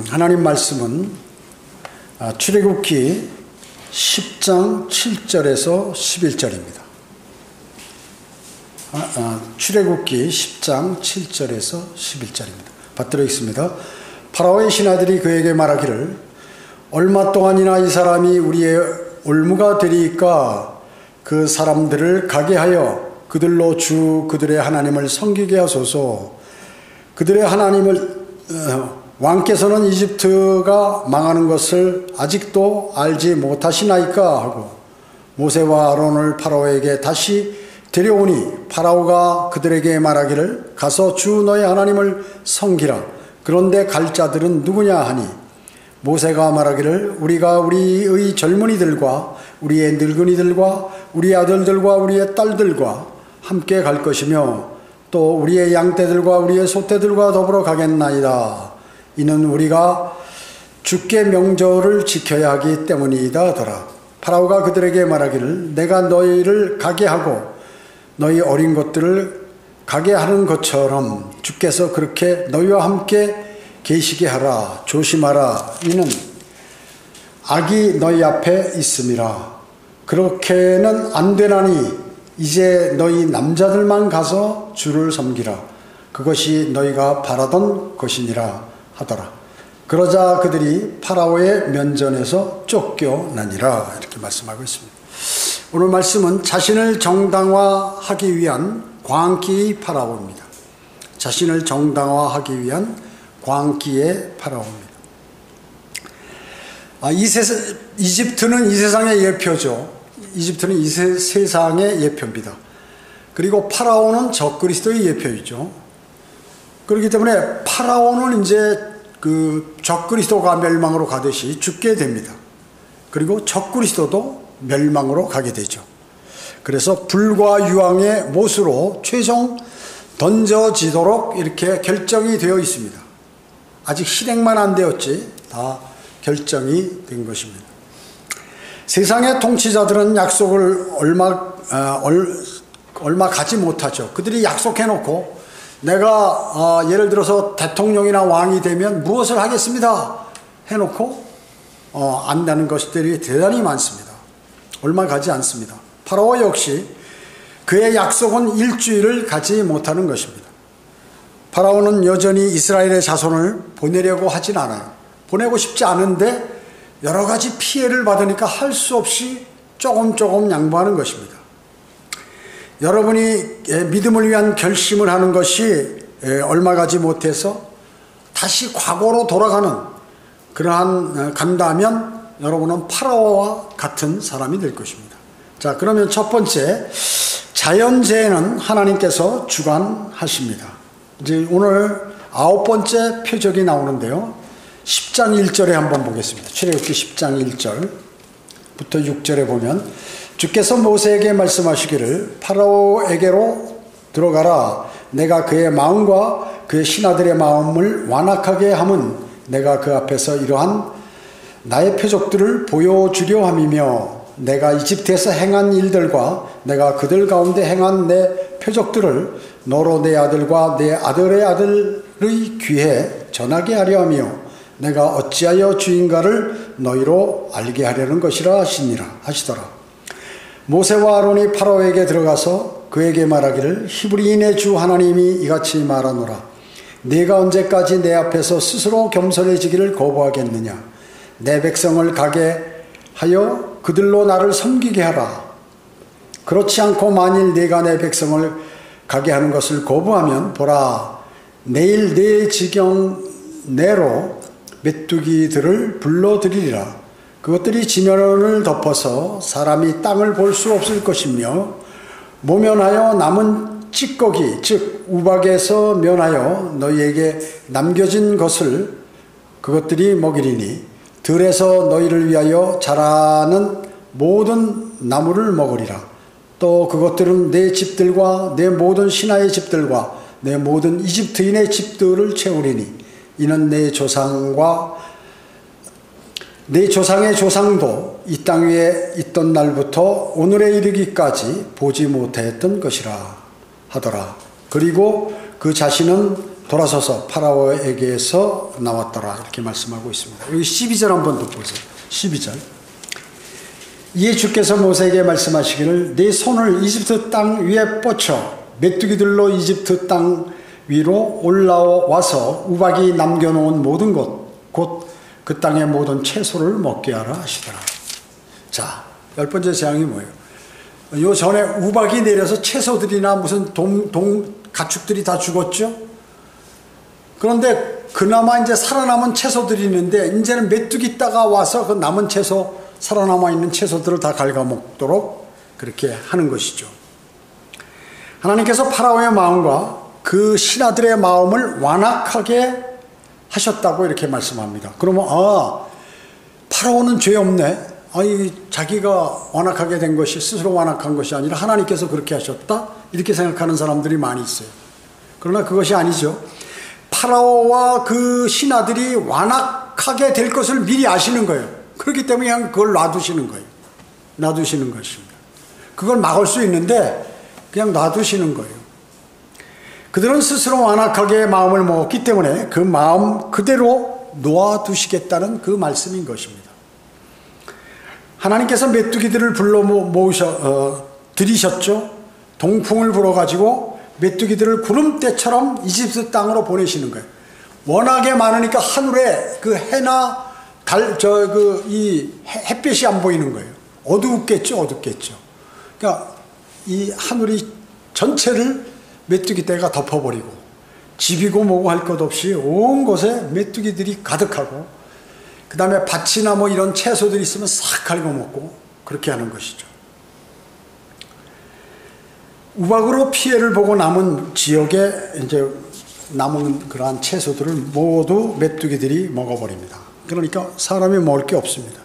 하나님 말씀은 출애굽기 10장 7절에서 11절입니다. 출애굽기 10장 7절에서 11절입니다. 받들어 있습니다. 파라오의 신하들이 그에게 말하기를 얼마 동안이나 이 사람이 우리의 올무가 되리이까 그 사람들을 가게 하여 그들로 그들의 하나님을 섬기게 하소서. 그들의 하나님을 왕께서는 이집트가 망하는 것을 아직도 알지 못하시나이까 하고 모세와 아론을 파라오에게 다시 데려오니 파라오가 그들에게 말하기를 가서 주 너의 하나님을 섬기라. 그런데 갈 자들은 누구냐 하니 모세가 말하기를 우리가 우리의 젊은이들과 우리의 늙은이들과 우리의 아들들과 우리의 딸들과 함께 갈 것이며 또 우리의 양떼들과 우리의 소떼들과 더불어 가겠나이다. 이는 우리가 주께 명절을 지켜야 하기 때문이다 하더라. 파라오가 그들에게 말하기를 내가 너희를 가게 하고 너희 어린 것들을 가게 하는 것처럼 주께서 그렇게 너희와 함께 계시게 하라. 조심하라. 이는 악이 너희 앞에 있음이라. 그렇게는 안 되나니 이제 너희 남자들만 가서 주를 섬기라. 그것이 너희가 바라던 것이니라 하더라. 그러자 그들이 파라오의 면전에서 쫓겨나니라. 이렇게 말씀하고 있습니다. 오늘 말씀은 자신을 정당화하기 위한 광기의 파라오입니다. 자신을 정당화하기 위한 광기의 파라오입니다. 이집트는 이 세상의 예표죠. 이집트는 이 세상의 예표입니다. 그리고 파라오는 적그리스도의 예표이죠. 그렇기 때문에 파라오는 이제 그 적그리스도가 멸망으로 가듯이 죽게 됩니다. 그리고 적그리스도도 멸망으로 가게 되죠. 그래서 불과 유황의 못으로 최종 던져지도록 이렇게 결정이 되어 있습니다. 아직 실행만 안 되었지 다 결정이 된 것입니다. 세상의 통치자들은 약속을 얼마 가지 못하죠. 그들이 약속해놓고 내가 예를 들어서 대통령이나 왕이 되면 무엇을 하겠습니다 해놓고 안다는 것들이 대단히 많습니다. 얼마 가지 않습니다. 파라오 역시 그의 약속은 일주일을 가지 못하는 것입니다. 파라오는 여전히 이스라엘의 자손을 보내려고 하진 않아요. 보내고 싶지 않은데 여러 가지 피해를 받으니까 할 수 없이 조금 양보하는 것입니다. 여러분이 믿음을 위한 결심을 하는 것이 얼마 가지 못해서 다시 과거로 돌아가는 간다면 여러분은 파라오와 같은 사람이 될 것입니다. 자, 그러면 첫 번째, 자연재해는 하나님께서 주관하십니다. 이제 오늘 9번째 표적이 나오는데요. 10장 1절에 한번 보겠습니다. 출애굽기 10장 1절부터 6절에 보면 주께서 모세에게 말씀하시기를 파라오에게로 들어가라. 내가 그의 마음과 그의 신하들의 마음을 완악하게 함은 내가 그 앞에서 이러한 나의 표적들을 보여주려 함이며 내가 이집트에서 행한 일들과 내가 그들 가운데 행한 내 표적들을 너로 내 아들과 내 아들의 아들의 귀에 전하게 하려 하며 내가 어찌하여 주인가를 너희로 알게 하려는 것이라 하시더라. 모세와 아론이 파라오에게 들어가서 그에게 말하기를 히브리인의 주 하나님이 이같이 말하노라. 네가 언제까지 내 앞에서 스스로 겸손해지기를 거부하겠느냐. 내 백성을 가게 하여 그들로 나를 섬기게 하라. 그렇지 않고 만일 네가 내 백성을 가게 하는 것을 거부하면 보라, 내일 네 지경 내로 메뚜기들을 불러들이리라. 그것들이 지면을 덮어서 사람이 땅을 볼 수 없을 것이며 모면하여 남은 찌꺼기 즉 우박에서 면하여 너희에게 남겨진 것을 그것들이 먹이리니 들에서 너희를 위하여 자라는 모든 나무를 먹으리라. 또 그것들은 내 집들과 내 모든 신하의 집들과 내 모든 이집트인의 집들을 채우리니 이는 내 조상의 조상도 이 땅 위에 있던 날부터 오늘에 이르기까지 보지 못했던 것이라 하더라. 그리고 그 자신은 돌아서서 파라오에게서 나왔더라 이렇게 말씀하고 있습니다. 여기 12절 한번 더 보세요. 12절. 이에 주께서 모세에게 말씀하시기를 네 손을 이집트 땅 위에 뻗쳐 메뚜기들로 이집트 땅 위로 올라와서 우박이 남겨놓은 모든 곳 곧 그 땅의 모든 채소를 먹게 하라 하시더라. 자, 10번째 재앙이 뭐예요? 요 전에 우박이 내려서 채소들이나 무슨 가축들이 다 죽었죠? 그런데 그나마 이제 살아남은 채소들이 있는데 이제는 메뚜기 떼가 와서 그 남은 채소, 살아남아 있는 채소들을 다 갉아먹도록 그렇게 하는 것이죠. 하나님께서 파라오의 마음과 그 신하들의 마음을 완악하게 하셨다고 이렇게 말씀합니다. 그러면 파라오는 죄 없네. 자기가 완악하게 된 것이 스스로 완악한 것이 아니라 하나님께서 그렇게 하셨다? 이렇게 생각하는 사람들이 많이 있어요. 그러나 그것이 아니죠. 파라오와 그 신하들이 완악하게 될 것을 미리 아시는 거예요. 그렇기 때문에 그냥 그걸 놔두시는 거예요. 놔두시는 것입니다. 그걸 막을 수 있는데 그냥 놔두시는 거예요. 그들은 스스로 완악하게 마음을 먹었기 때문에 그 마음 그대로 놓아두시겠다는 그 말씀인 것입니다. 하나님께서 메뚜기들을 불러 들이셨죠. 동풍을 불어가지고 메뚜기들을 구름대처럼 이집트 땅으로 보내시는 거예요. 워낙에 많으니까 하늘에 그 해나 이 햇빛이 안 보이는 거예요. 어둡겠죠. 그러니까 이 하늘이 전체를 메뚜기 떼가 덮어버리고 집이고 뭐고 할 것 없이 온 곳에 메뚜기들이 가득하고 그 다음에 밭이나 뭐 이런 채소들이 있으면 싹 갉아먹고 그렇게 하는 것이죠. 우박으로 피해를 보고 남은 지역에 이제 남은 그러한 채소들을 모두 메뚜기들이 먹어버립니다. 그러니까 사람이 먹을 게 없습니다.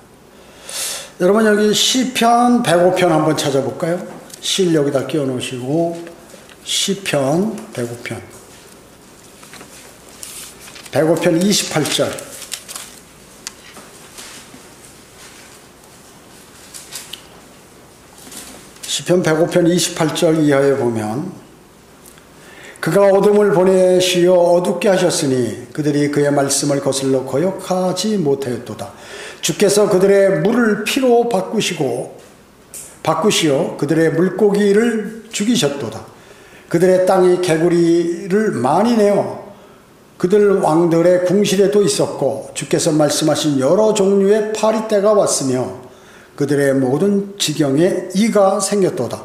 여러분 여기 시편 105편 한번 찾아볼까요? 시를 여기다 끼워 놓으시고 시편 105편 28절 시편 105편 28절 이하에 보면 그가 어둠을 보내시어 어둡게 하셨으니 그들이 그의 말씀을 거슬러 거역하지 못하였도다. 주께서 그들의 물을 피로 바꾸시어 그들의 물고기를 죽이셨도다. 그들의 땅이 개구리를 많이 내어 그들 왕들의 궁실에도 있었고 주께서 말씀하신 여러 종류의 파리떼가 왔으며 그들의 모든 지경에 이가 생겼도다.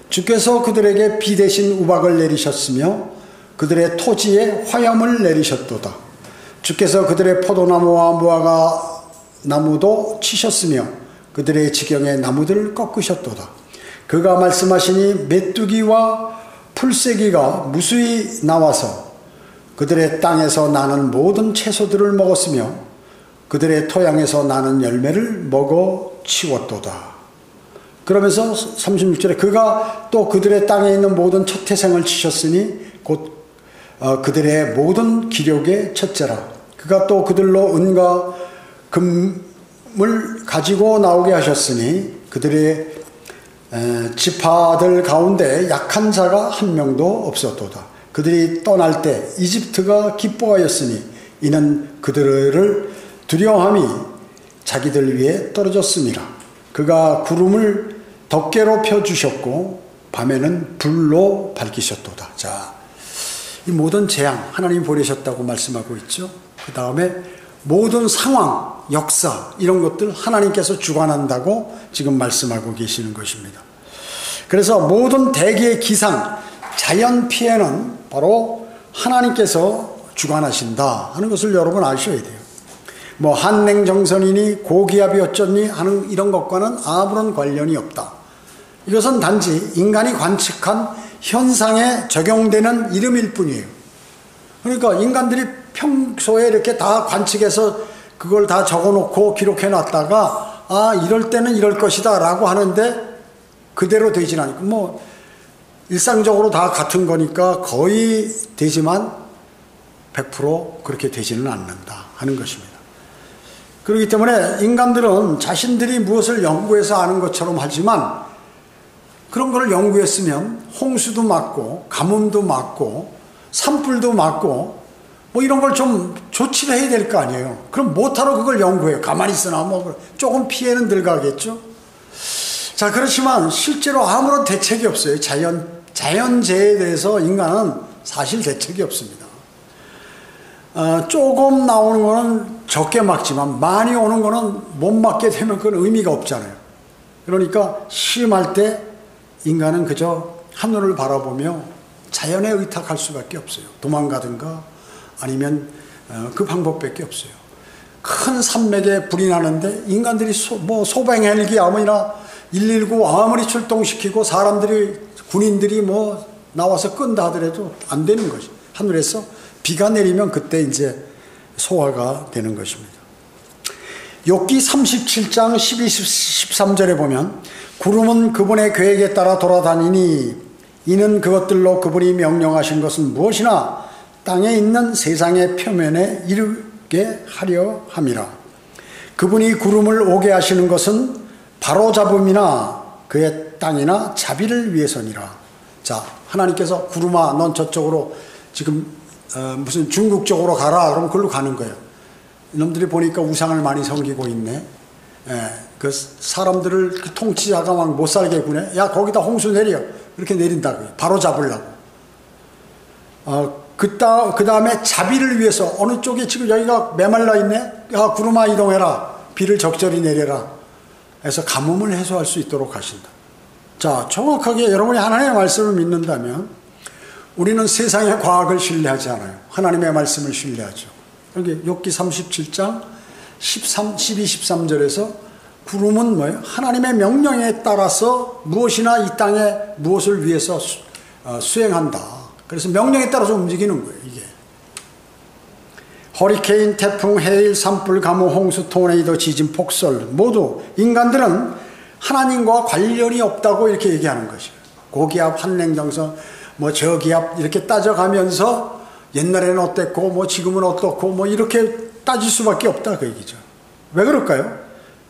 주께서 그들에게 비 대신 우박을 내리셨으며 그들의 토지에 화염을 내리셨도다. 주께서 그들의 포도나무와 무화과 나무도 치셨으며 그들의 지경의 나무들을 꺾으셨도다. 그가 말씀하시니 메뚜기와 풀새기가 무수히 나와서 그들의 땅에서 나는 모든 채소들을 먹었으며 그들의 토양에서 나는 열매를 먹어 치웠도다. 그러면서 36절에 그가 또 그들의 땅에 있는 모든 첫 태생을 치셨으니 곧 그들의 모든 기력의 첫째라. 그가 또 그들로 은과 금을 가지고 나오게 하셨으니 그들의 지파들 가운데 약한 자가 한 명도 없었도다. 그들이 떠날 때 이집트가 기뻐하였으니 이는 그들을 두려워함이 자기들 위에 떨어졌음이라. 그가 구름을 덮개로 펴주셨고 밤에는 불로 밝히셨도다. 자, 이 모든 재앙 하나님 보내셨다고 말씀하고 있죠. 그 다음에 모든 상황, 역사 이런 것들 하나님께서 주관한다고 지금 말씀하고 계시는 것입니다. 그래서 모든 대기의 기상, 자연 피해는 바로 하나님께서 주관하신다 하는 것을 여러분 아셔야 돼요. 뭐 한냉정선이니 고기압이 어쩌니 하는 이런 것과는 아무런 관련이 없다. 이것은 단지 인간이 관측한 현상에 적용되는 이름일 뿐이에요. 그러니까 인간들이 평소에 이렇게 다 관측해서 그걸 다 적어놓고 기록해 놨다가 이럴 때는 이럴 것이다 라고 하는데 그대로 되진 않고 뭐 일상적으로 다 같은 거니까 거의 되지만 100% 그렇게 되지는 않는다 하는 것입니다. 그렇기 때문에 인간들은 자신들이 무엇을 연구해서 아는 것처럼 하지만 그런 걸 연구했으면 홍수도 막고 가뭄도 막고 산불도 막고 뭐 이런 걸 좀 조치를 해야 될 거 아니에요. 그럼 못하러 그걸 연구해요. 가만히 있으나 뭐 조금 피해는 들어가겠죠. 자, 그렇지만 실제로 아무런 대책이 없어요. 자연재해에 대해서 인간은 사실 대책이 없습니다. 조금 나오는 거는 적게 막지만 많이 오는 거는 못 막게 되면 그건 의미가 없잖아요. 그러니까 심할 때 인간은 그저 하늘을 바라보며 자연에 의탁할 수밖에 없어요. 도망가든가 아니면 그 방법밖에 없어요. 큰 산맥에 불이 나는데 인간들이 소방 헬기 아무리나 119 아무리 출동시키고 사람들이 군인들이 뭐 나와서 끈다 하더라도 안 되는 것이. 하늘에서 비가 내리면 그때 이제 소화가 되는 것입니다. 욥기 37장 12, 13절에 보면 구름은 그분의 계획에 따라 돌아다니니 이는 그것들로 그분이 명령하신 것은 무엇이나 땅에 있는 세상의 표면에 이르게 하려 함이라. 그분이 구름을 오게 하시는 것은 바로잡음이나 그의 땅이나 자비를 위해서니라. 자, 하나님께서 구름아 넌 저쪽으로 지금 무슨 중국 쪽으로 가라 그럼 그걸로 가는 거예요. 이놈들이 보니까 우상을 많이 섬기고 있네. 그 사람들을 그 통치자가 막 못 살게 구네. 야 거기다 홍수 내려. 이렇게 내린다고요. 바로 잡으려고. 그 다음에 자비를 위해서 어느 쪽에 지금 여기가 메말라 있네. 야 구름아 이동해라. 비를 적절히 내려라. 해서 가뭄을 해소할 수 있도록 하신다. 자, 정확하게 여러분이 하나님의 말씀을 믿는다면 우리는 세상의 과학을 신뢰하지 않아요. 하나님의 말씀을 신뢰하죠. 여기 욥기 37장 12, 13절에서 구름은 뭐예요? 하나님의 명령에 따라서 무엇이나 이 땅에 무엇을 위해서 수행한다. 그래서 명령에 따라서 움직이는 거예요. 이게 허리케인, 태풍, 해일, 산불, 가뭄, 홍수, 토네이도, 지진, 폭설 모두 인간들은 하나님과 관련이 없다고 이렇게 얘기하는 것이에요. 고기압, 한랭정성, 뭐 저기압 이렇게 따져가면서 옛날에는 어땠고 뭐 지금은 어떻고 뭐 이렇게 따질 수밖에 없다 그 얘기죠. 왜 그럴까요?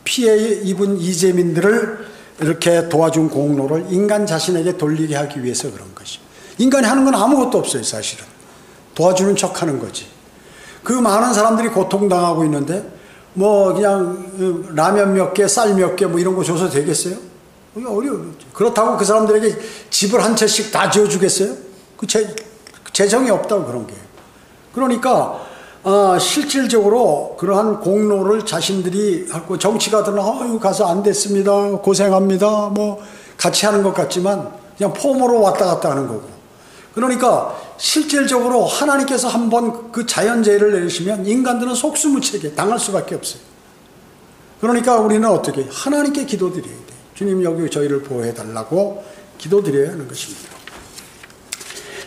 피해 입은 이재민들을 이렇게 도와준 공로를 인간 자신에게 돌리게 하기 위해서 그런 것입니다. 인간이 하는 건 아무것도 없어요. 사실은 도와주는 척하는 거지. 그 많은 사람들이 고통당하고 있는데 뭐 그냥 라면 몇 개, 쌀 몇 개 뭐 이런 거 줘서 되겠어요? 어려워. 그렇다고 그 사람들에게 집을 한 채씩 다 지어주겠어요? 그 재정이 없다고 그런 게. 그러니까 실질적으로 그러한 공로를 자신들이 하고 정치가들은 가서 안 됐습니다. 고생합니다. 뭐 같이 하는 것 같지만 그냥 폼으로 왔다 갔다 하는 거고. 그러니까 실질적으로 하나님께서 한번 그 자연재해를 내리시면 인간들은 속수무책에 당할 수밖에 없어요. 그러니까 우리는 어떻게 하나님께 기도드려야 돼요. 주님 여기 저희를 보호해달라고 기도드려야 하는 것입니다.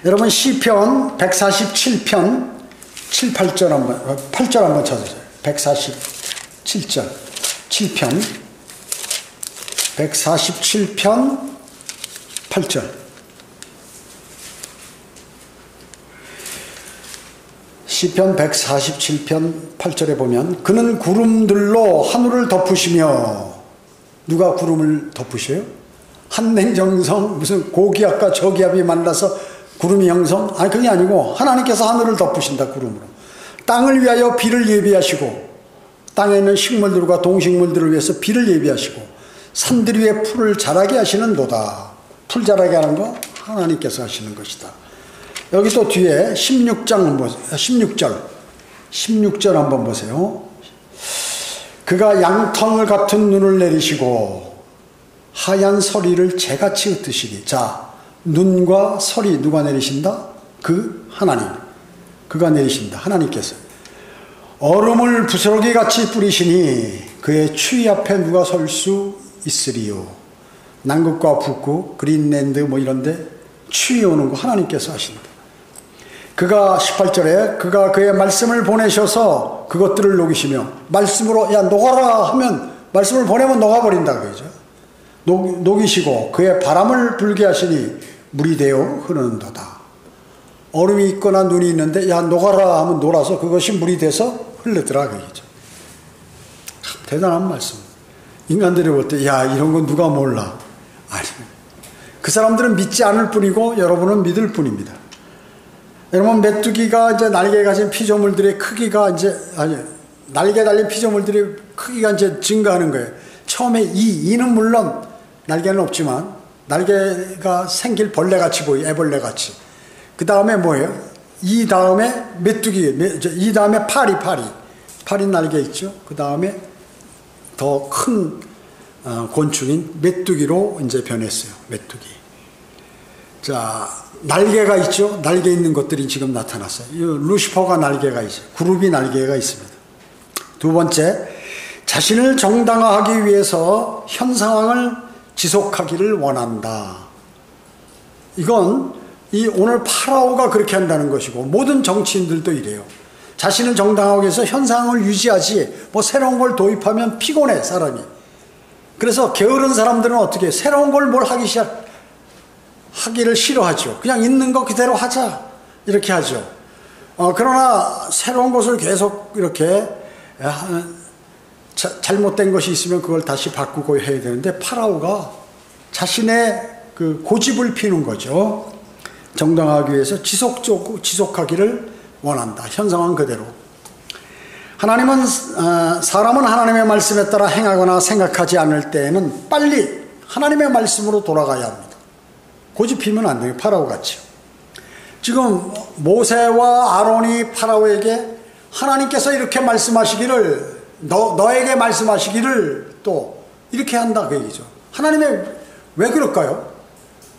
여러분 시편 147편 7, 8절 한번 8절 한번 찾으세요. 147절 7편 147편 8절 시편 147편 8절에 보면 그는 구름들로 하늘을 덮으시며 누가 구름을 덮으셔요? 한냉정성 무슨 고기압과 저기압이 만나서 구름이 형성? 아니 그게 아니고 하나님께서 하늘을 덮으신다 구름으로. 땅을 위하여 비를 예비하시고 땅에 있는 식물들과 동식물들을 위해서 비를 예비하시고 산들 위에 풀을 자라게 하시는도다. 풀 자라게 하는 거 하나님께서 하시는 것이다. 여기 또 뒤에 16절 한번 보세요. 그가 양털 같은 눈을 내리시고 하얀 서리를 재같이 흩으시리. 자, 눈과 서리 누가 내리신다? 그 하나님. 그가 내리신다. 하나님께서. 얼음을 부스러기같이 뿌리시니 그의 추위 앞에 누가 설 수 있으리요. 남극과 북극, 그린랜드 뭐 이런데 추위 오는 거 하나님께서 하신다. 그가 18절에 그가 그의 말씀을 보내셔서 그것들을 녹이시며 말씀으로 야 녹아라 하면 말씀을 보내면 녹아버린다 그러죠. 녹이시고 그의 바람을 불게 하시니 물이 되어 흐르는도다. 얼음이 있거나 눈이 있는데 야 녹아라 하면 녹아서 그것이 물이 돼서 흘러더라 그러죠. 대단한 말씀. 인간들이 볼 때 야 이런 건 누가 몰라. 아니 그 사람들은 믿지 않을 뿐이고 여러분은 믿을 뿐입니다. 여러분, 메뚜기가 이제 날개 가진 피조물들의 크기가 날개 달린 피조물들의 크기가 이제 증가하는 거예요. 처음에 이는 물론 날개는 없지만 날개가 생길 벌레같이 보여요. 애벌레같이. 그 다음에 뭐예요? 이 다음에 메뚜기, 이 다음에 파리 날개 있죠. 그 다음에 더 큰 곤충인 메뚜기로 이제 변했어요. 메뚜기. 자, 날개가 있죠. 날개 있는 것들이 지금 나타났어요. 루시퍼가 날개가 있어요. 그룹이 날개가 있습니다. 두 번째, 자신을 정당화하기 위해서 현 상황을 지속하기를 원한다. 이건 오늘 파라오가 그렇게 한다는 것이고 모든 정치인들도 이래요. 자신을 정당화하기 위해서 현 상황을 유지하지 뭐 새로운 걸 도입하면 피곤해 사람이. 그래서 게으른 사람들은 어떻게 새로운 걸 뭘 하기를 싫어하죠. 그냥 있는 거 그대로 하자 이렇게 하죠. 그러나 새로운 것을 계속 이렇게 잘못된 것이 있으면 그걸 다시 바꾸고 해야 되는데 파라오가 자신의 그 고집을 피우는 거죠. 정당화하기 위해서 지속하기를 원한다. 현 상황 그대로. 사람은 하나님의 말씀에 따라 행하거나 생각하지 않을 때에는 빨리 하나님의 말씀으로 돌아가야 합니다. 고집 피우면 안 돼요. 파라오 같이요. 지금 모세와 아론이 파라오에게 하나님께서 이렇게 말씀하시기를 너에게 말씀하시기를 또 이렇게 한다 그 얘기죠. 하나님의 왜 그럴까요?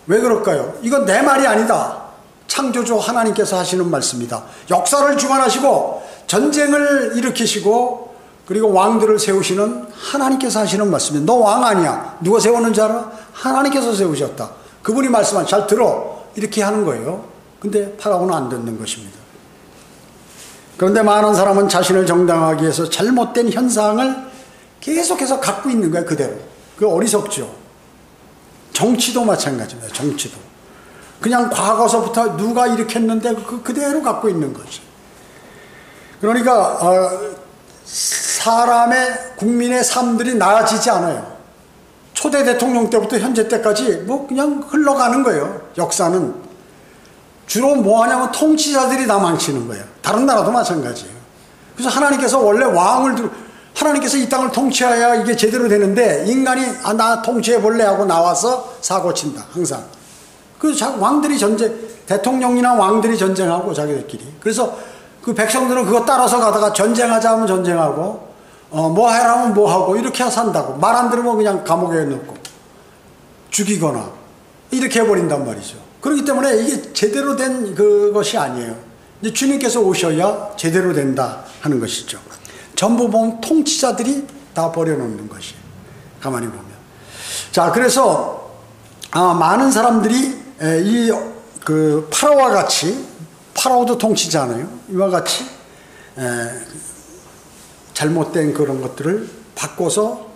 왜 그럴까요? 이건 내 말이 아니다. 창조주 하나님께서 하시는 말씀이다. 역사를 주관하시고 전쟁을 일으키시고 그리고 왕들을 세우시는 하나님께서 하시는 말씀이다. 너 왕 아니야. 누가 세웠는지 알아? 하나님께서 세우셨다. 그분이 말씀하신 잘 들어. 이렇게 하는 거예요. 근데 파라오는 안 듣는 것입니다. 그런데 많은 사람은 자신을 정당화하기 위해서 잘못된 현상을 계속해서 갖고 있는 거예요. 그대로. 그 어리석죠. 정치도 마찬가지입니다. 정치도. 그냥 과거서부터 누가 이렇게 했는데 그대로 갖고 있는 거죠. 그러니까 국민의 삶들이 나아지지 않아요. 초대 대통령 때부터 현재 때까지 뭐 그냥 흘러가는 거예요. 역사는. 주로 뭐 하냐면 통치자들이 다 망치는 거예요. 다른 나라도 마찬가지예요. 그래서 하나님께서 원래 하나님께서 이 땅을 통치해야 이게 제대로 되는데 인간이 나 통치해 볼래 하고 나와서 사고 친다. 항상. 그래서 왕들이 대통령이나 왕들이 전쟁하고 자기들끼리. 그래서 그 백성들은 그거 따라서 가다가 전쟁하자 하면 전쟁하고 뭐 하라면 뭐 하고 이렇게 산다고. 말 안 들으면 그냥 감옥에 넣고 죽이거나 이렇게 해버린단 말이죠. 그렇기 때문에 이게 제대로 된 그것이 아니에요. 이제 주님께서 오셔야 제대로 된다 하는 것이죠. 전부 보면 통치자들이 다 버려놓는 것이에요. 가만히 보면. 자, 그래서 많은 사람들이 파라오와 같이, 파라오도 통치자잖아요. 이와 같이 잘못된 그런 것들을 바꿔서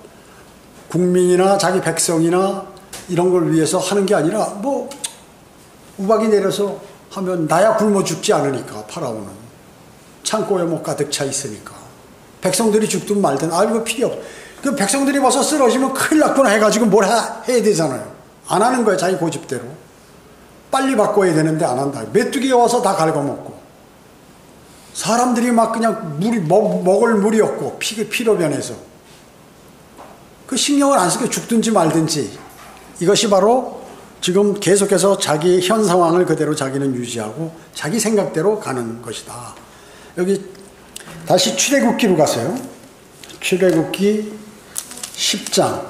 국민이나 자기 백성이나 이런 걸 위해서 하는 게 아니라 뭐 우박이 내려서 하면 나야 굶어 죽지 않으니까. 파라오는 창고에 뭐 가득 차 있으니까 백성들이 죽든 말든 이거 필요 없어. 그 백성들이 벌써 쓰러지면 큰일 났구나 해가지고 뭘 해야 되잖아요. 안 하는 거예요. 자기 고집대로. 빨리 바꿔야 되는데 안 한다. 메뚜기가 와서 다 갉아먹고 사람들이 막 그냥 먹을 물이 없고 피로 변해서 그 신경을 안 쓰게 죽든지 말든지. 이것이 바로 지금 계속해서 자기 현 상황을 그대로 자기는 유지하고 자기 생각대로 가는 것이다. 여기 다시 출애굽기로 가세요. 출애굽기 10장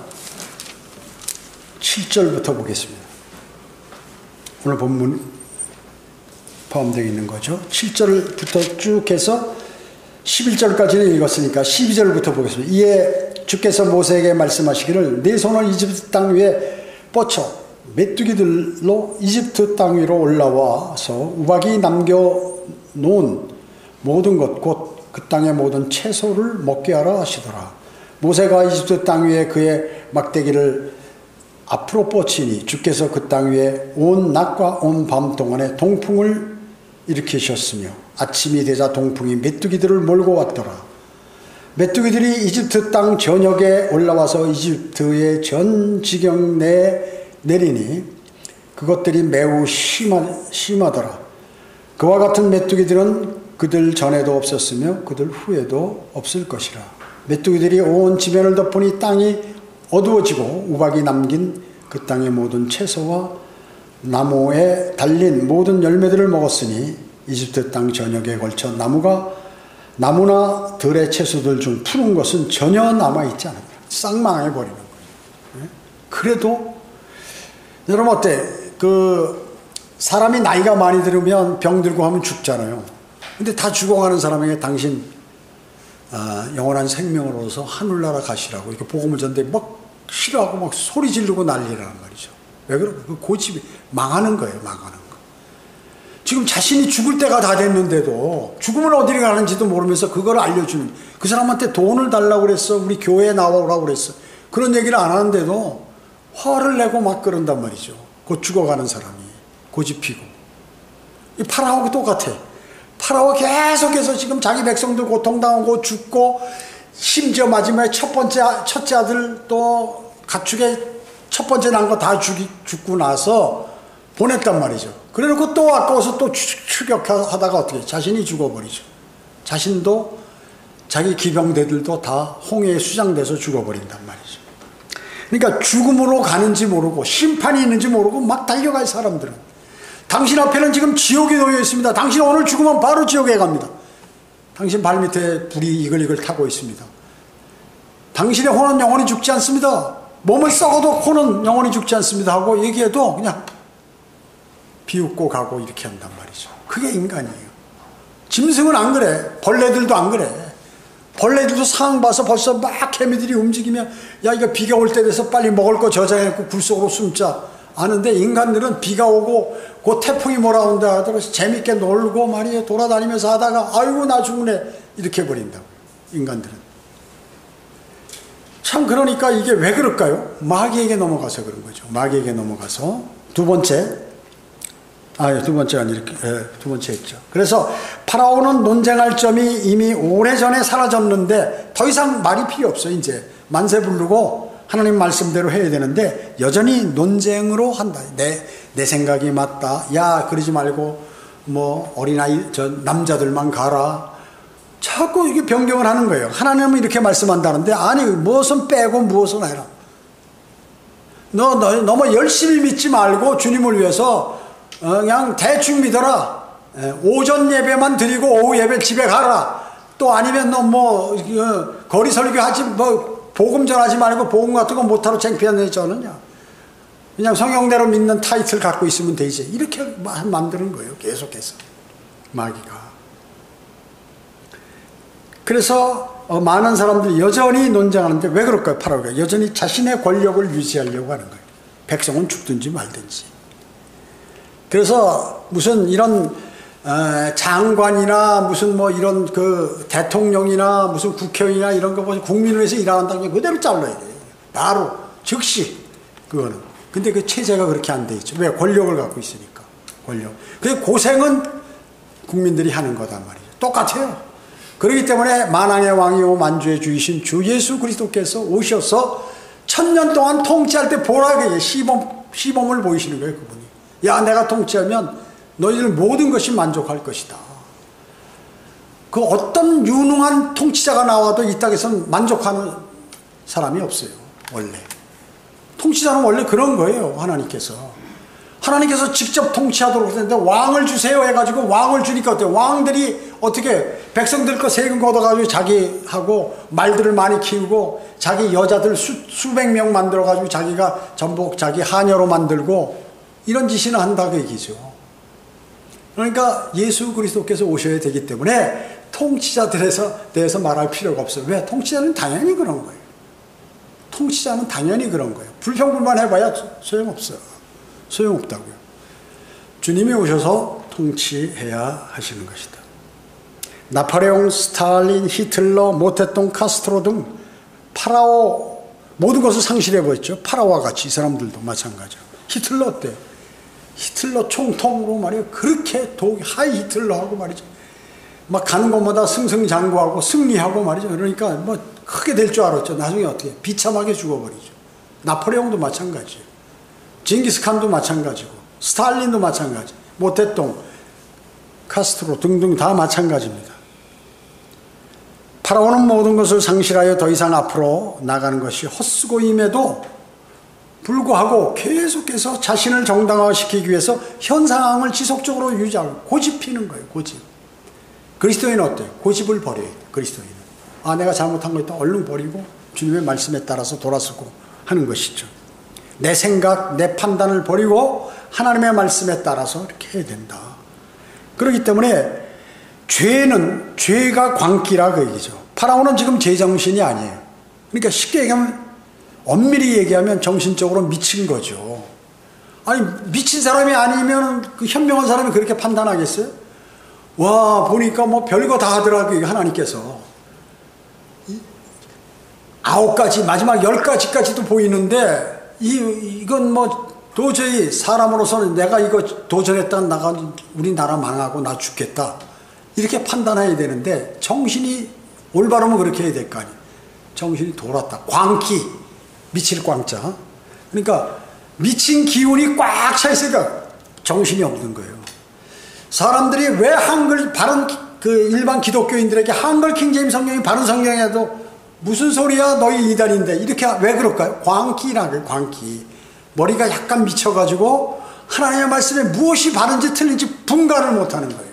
7절부터 보겠습니다. 오늘 본문 포함되어 있는 거죠. 7절부터 쭉 해서 11절까지는 읽었으니까 12절부터 보겠습니다. 이에 주께서 모세에게 말씀하시기를 네 손을 이집트 땅 위에 뻗쳐 메뚜기들로 이집트 땅 위로 올라와서 우박이 남겨놓은 모든 것 곧 그 땅의 모든 채소를 먹게 하라 하시더라. 모세가 이집트 땅 위에 그의 막대기를 앞으로 뻗치니 주께서 그 땅 위에 온 낮과 온 밤 동안에 동풍을 일으키셨으며 아침이 되자 동풍이 메뚜기들을 몰고 왔더라. 메뚜기들이 이집트 땅 전역에 올라와서 이집트의 전 지경 내에 내리니 그것들이 매우 심하더라. 그와 같은 메뚜기들은 그들 전에도 없었으며 그들 후에도 없을 것이라. 메뚜기들이 온 지면을 덮으니 땅이 어두워지고 우박이 남긴 그 땅의 모든 채소와 나무에 달린 모든 열매들을 먹었으니 이집트 땅 전역에 걸쳐 나무나 들의 채소들 중 푸른 것은 전혀 남아있지 않았다. 싹 망해버리는 거예요. 그래도 여러분 어때? 사람이 나이가 많이 들으면 병들고 하면 죽잖아요. 근데 다 죽어가는 사람에게 당신 영원한 생명을 얻어서 하늘나라 가시라고 이렇게 복음을 전데 막 싫어하고 막 소리 지르고 난리라는 말이죠. 왜 그럴까? 그 고집이 망하는 거예요. 망하는 거. 지금 자신이 죽을 때가 다 됐는데도 죽으면 어디를 가는지도 모르면서 그걸 알려주는, 그 사람한테 돈을 달라고 그랬어, 우리 교회에 나오라고 그랬어, 그런 얘기를 안 하는데도 화를 내고 막 그런단 말이죠. 곧 죽어가는 사람이 고집피고. 이 파라오가 똑같아. 파라오가 계속해서 지금 자기 백성들 고통당하고 죽고, 심지어 마지막에 첫째 아들 또 가축의 첫 번째 난 거 다 죽고 나서 보냈단 말이죠. 그래놓고 또 아까워서 또 추격하다가 어떻게 자신이 죽어버리죠. 자신도 자기 기병대들도 다 홍해에 수장돼서 죽어버린단 말이죠. 그러니까 죽음으로 가는지 모르고 심판이 있는지 모르고 막 달려갈 사람들은, 당신 앞에는 지금 지옥이 놓여 있습니다. 당신 오늘 죽으면 바로 지옥에 갑니다. 당신 발밑에 불이 이글이글 타고 있습니다. 당신의 혼은 영원히 죽지 않습니다. 몸을 썩어도 혼은 영원히 죽지 않습니다 하고 얘기해도 그냥 비웃고 가고 이렇게 한단 말이죠. 그게 인간이에요. 짐승은 안 그래. 벌레들도 안 그래. 벌레들도 상황 봐서 벌써 막 개미들이 움직이면 야 이거 비가 올 때 돼서 빨리 먹을 거 저장해놓고 굴 속으로 숨자 아는데, 인간들은 비가 오고 그 태풍이 몰아온다 하더라도 재밌게 놀고 말이에요. 돌아다니면서 하다가 아이고 나 죽네 이렇게 버린다고. 인간들은 참, 그러니까 이게 왜 그럴까요? 마귀에게 넘어가서 그런 거죠. 마귀에게 넘어가서. 두 번째 했죠. 그래서 파라오는 논쟁할 점이 이미 오래전에 사라졌는데 더 이상 말이 필요 없어요. 이제 만세 부르고 하나님 말씀대로 해야 되는데 여전히 논쟁으로 한다. 내 생각이 맞다. 야, 그러지 말고 뭐 어린아이 남자들만 가라. 자꾸 이게 변경을 하는 거예요. 하나님은 이렇게 말씀한다는데 아니 무엇은 빼고 무엇은 해라. 너 너무 열심히 믿지 말고 주님을 위해서 그냥 대충 믿어라. 오전 예배만 드리고 오후 예배 집에 가라. 또 아니면 너 뭐 거리 설교하지 뭐 복음 전하지 말고 복음 같은 거 못하러 창피한 저는요. 그냥 성경대로 믿는 타이틀 갖고 있으면 되지. 이렇게 만드는 거예요. 계속해서 마귀가. 그래서 많은 사람들이 여전히 논쟁하는데 왜 그럴까요? 파라오가 여전히 자신의 권력을 유지하려고 하는 거예요. 백성은 죽든지 말든지. 그래서 무슨 이런 장관이나 무슨 뭐 이런 그 대통령이나 무슨 국회의원이나 이런 거 보면 국민을 위해서 일한다는 게 그대로 잘라야 돼요. 바로 즉시 그거는. 근데 그 체제가 그렇게 안 돼 있죠. 왜? 권력을 갖고 있으니까. 권력. 그 고생은 국민들이 하는 거단 말이죠. 똑같아요. 그렇기 때문에 만왕의 왕이요 만주의 주이신 주 예수 그리스도께서 오셔서 1000년 동안 통치할 때 보라게 시범을 보이시는 거예요. 그분이. 야, 내가 통치하면 너희들 모든 것이 만족할 것이다. 그 어떤 유능한 통치자가 나와도 이 땅에서는 만족하는 사람이 없어요. 원래. 통치자는 원래 그런 거예요. 하나님께서 직접 통치하도록 했는데 왕을 주세요 해가지고 왕을 주니까 어때요? 왕들이 어떻게 백성들 거 세금 걷어가지고 자기하고 말들을 많이 키우고 자기 여자들 수백 명 만들어가지고 자기가 전부 자기 하녀로 만들고 이런 짓이나 한다 그 얘기죠. 그러니까 예수 그리스도께서 오셔야 되기 때문에 통치자들에 대해서 말할 필요가 없어요. 왜? 통치자는 당연히 그런 거예요. 통치자는 당연히 그런 거예요. 불평불만 해봐야 소용없어요. 소용없다고요. 주님이 오셔서 통치해야 하시는 것이다. 나폴레옹, 스탈린, 히틀러, 모태똥, 카스트로 등 파라오 모든 것을 상실해버렸죠. 파라오와 같이 이 사람들도 마찬가지로. 히틀러 어때요? 히틀러 총통으로 말이에요. 그렇게 하이 히틀러하고 말이죠. 막 가는 곳마다 승승장구하고 승리하고 말이죠. 그러니까 뭐 크게 될 줄 알았죠. 나중에 어떻게 비참하게 죽어버리죠. 나폴레옹도 마찬가지예요. 징기스칸도 마찬가지고 스탈린도 마찬가지. 모태똥 카스트로 등등 다 마찬가지입니다. 파라오는 모든 것을 상실하여 더 이상 앞으로 나가는 것이 헛수고임에도 불구하고 계속해서 자신을 정당화시키기 위해서 현 상황을 지속적으로 유지하고 고집 피는 거예요. 고집. 그리스도인은 어때요? 고집을 버려야 돼요. 그리스도인은. 아, 내가 잘못한 거 있다. 얼른 버리고 주님의 말씀에 따라서 돌아서고 하는 것이죠. 내 생각, 내 판단을 버리고 하나님의 말씀에 따라서 이렇게 해야 된다. 그렇기 때문에 죄가 광기라 그 얘기죠. 파라오는 지금 제정신이 아니에요. 그러니까 쉽게 얘기하면, 엄밀히 얘기하면 정신적으로 미친 거죠. 아니, 미친 사람이 아니면 그 현명한 사람이 그렇게 판단하겠어요? 와, 보니까 뭐 별거 다 하더라고요, 하나님께서. 9가지, 마지막 10가지까지도 보이는데, 이건 뭐 도저히 사람으로서는 내가 이거 도전했다, 우리나라 망하고 나 죽겠다. 이렇게 판단해야 되는데, 정신이 올바르면 그렇게 해야 될 거 아니에요. 정신이 돌았다. 광기, 미칠 광자. 그러니까 미친 기운이 꽉 차 있으니까 정신이 없는 거예요. 사람들이 왜 바른 일반 기독교인들에게 한글 킹제임 성경이 바른 성경이라도 무슨 소리야 너희 이단인데 이렇게 왜 그럴까요? 광기라고요. 광기. 머리가 약간 미쳐가지고 하나님의 말씀에 무엇이 바른지 틀린지 분간을 못하는 거예요.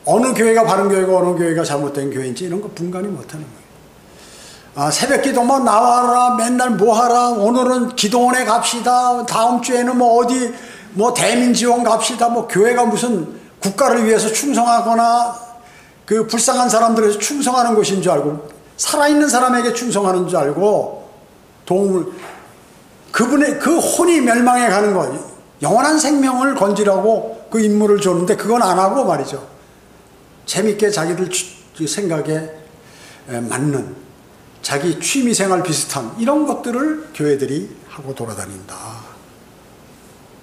어느 교회가 바른 교회고 어느 교회가 잘못된 교회인지 이런 거 분간이 못하는 거예요. 아, 새벽 기도만 나와라, 맨날 뭐 하라, 오늘은 기도원에 갑시다, 다음 주에는 뭐 어디 뭐 대민지원 갑시다. 뭐 교회가 무슨 국가를 위해서 충성하거나 그 불쌍한 사람들에서 충성하는 곳인 줄 알고, 살아있는 사람에게 충성하는 줄 알고 도움을, 그분의 그 혼이 멸망해 가는 거예요. 영원한 생명을 건지라고 그 임무를 줬는데 그건 안 하고 말이죠. 재밌게 자기들 생각에 맞는 자기 취미생활 비슷한 이런 것들을 교회들이 하고 돌아다닌다.